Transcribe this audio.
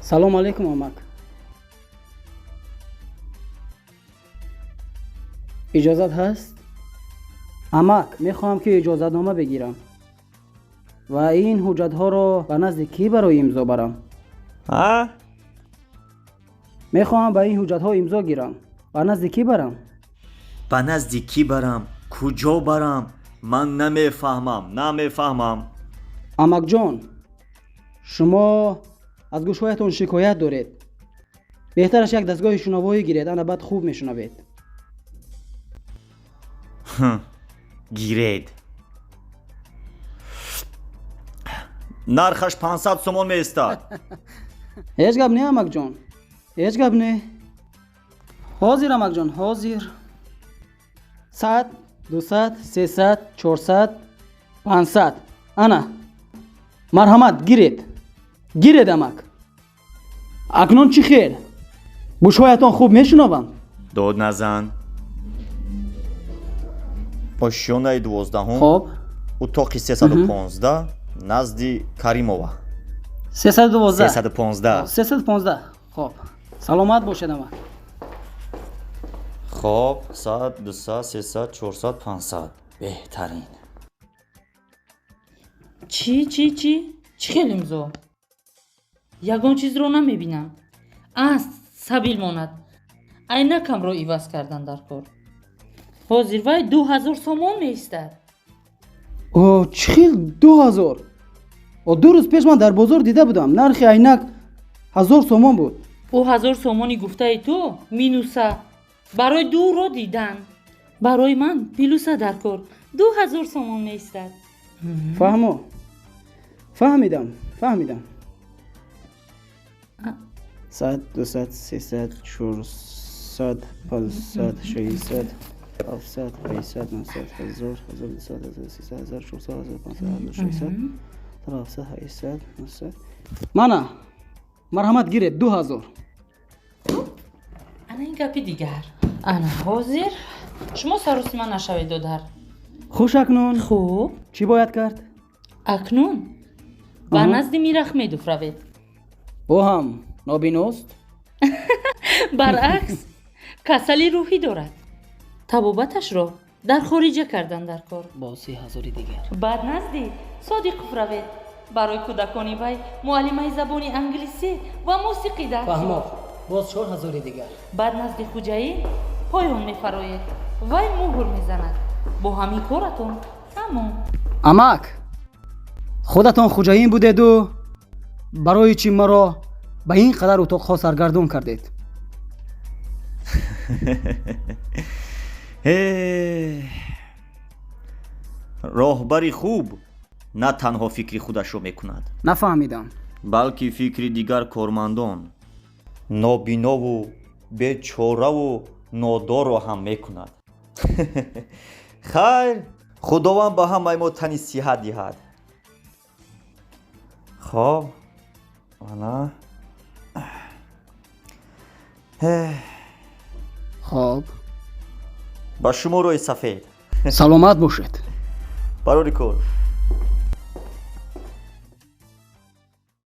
سلام علیکم آمک. اجازت هست؟ آمک میخواهم که اجازت نامه بگیرم و این حجت ها را به نزد کی برای امضا برم؟ میخواهم به این حجت ها امضا گیرم. به نزد کی برم؟ به نزد کی برم؟ کجا برم؟ من نمیفهمم. آمک جان، شما از گوشهایتان شکایت دارید. بهترش یک دستگاه شنوایی گیرید، انا بعد خوب میشنوید. گیرید. نرخش 500 سومون میستاد. هیچ گپ نه آمک جان، هیچ گپ نه. حاضر آمک جان، حاضر. 100 200 300 400 500 انا مرحمت گیرید آمک. اکنون چی خیر؟ گوشهایتان خوب میشنوند؟ داد نزن. اشیانه 12 خب اتاقی 315 نزدی کریمова. 315. خب سلامت باشید آمک. خب 100 200 300 400 500 بهترین. چی خیلی امضا؟ یگان چیز رو نمیبینم. سبیل ماند. عینکم رو عوض کردن در کار. حاضر وای 2000 سومون میستد. اوه چخیل 2000. و 2 روز پیش من در بازار دیده بودم نرخ عینک 1000 سومون بود. او 1000 سومونی گفته ای تو مینوسه. برای دو رو دیدن. برای من پلوسه در کار 2000 سومون میستد. فهمیدم 100 200 300 400 500 600 700 800 900 1000 1200 1300 1400 1500 1600 700 800 900 مانا مرحمت گیرید 2000. انا این گپی دیگر. انا حاضر. شما سروسی من نشوید دادر. خوش اکنون خوب. چی باید کرد؟ اکنون به نزد میرخ میدفروید. او هم نابیناست؟ برعکس کسلی روحی دارد. طبابتش را در خارجه کردن در کار. با 3000 دیگر. بعد نزدی صادق فروید. برای کودکانی وی معلمه زبانی انگلیسی و موسیقی در فهمم. باز 4000 دیگر. بعد نزد خوجایی پایان میفراید. وی مهر میزند. با همین کارتون همون. آمک خودتان خوجایین بودید و برای چی مرا به این قدر اتاق سرگردون کردید؟ راهبری خوب نه تنها فکری خودش رو میکند، نفهمیدم. بلکه فکری دیگر کارمندان نابینا و بیچاره و نادار رو هم میکند. خیر خداوند به همه ما تنی صحت دهد. خب انا خب با شما روی سفید. سلامت باشید. برای کار